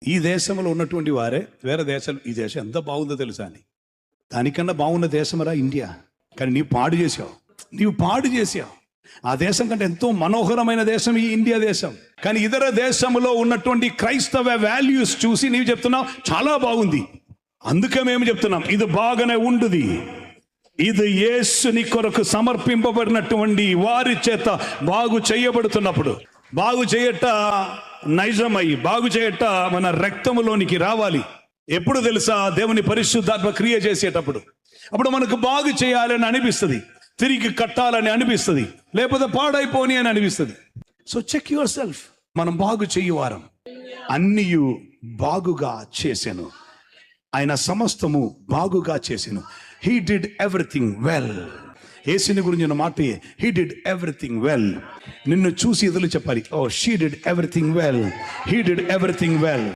ఈ దేశంలో ఉన్నటువంటి వారే వేరే దేశాలు, ఈ దేశం ఎంత బాగుందో తెలుసా అని, దానికన్నా బాగున్న దేశమరా ఇండియా. కానీ నీవు పాడు చేసావు. ఆ దేశం కంటే ఎంతో మనోహరమైన దేశం ఈ ఇండియా దేశం. కానీ ఇతర దేశంలో ఉన్నటువంటి క్రైస్తవ వాల్యూస్ చూసి నీవు చెప్తున్నావు చాలా బాగుంది. అందుకే మేము చెప్తున్నాం ఇది బాగానే ఉండుది. ఇది యేసుని కొరకు సమర్పింపబడినటువంటి వారి చేత బాగు చేయబడుతున్నప్పుడు, బాగు చేయట నైజమై, బాగు చేయట మన రక్తములోనికి రావాలి. ఎప్పుడు తెలుసా? దేవుని పరిశుద్ధాత్మ క్రియ చేసేటప్పుడు. అప్పుడు మనకు బాగు చేయాలని అనిపిస్తుంది, తిరిగి కట్టాలని అనిపిస్తుంది, లేకపోతే పాడైపోని అని అనిపిస్తుంది. So check yourself. మనం బాగు చేయువారం. అన్నియు బాగుగా చేసెను, ఆయన సమస్తము బాగుగా చేసెను. He did everything well. యేసుని గురించి మాట, హీ డిడ్ ఎవ్రీథింగ్ వెల్. నిన్ను చూసి ఎదురు చెప్పాలి, oh she did everything well, he did everything well.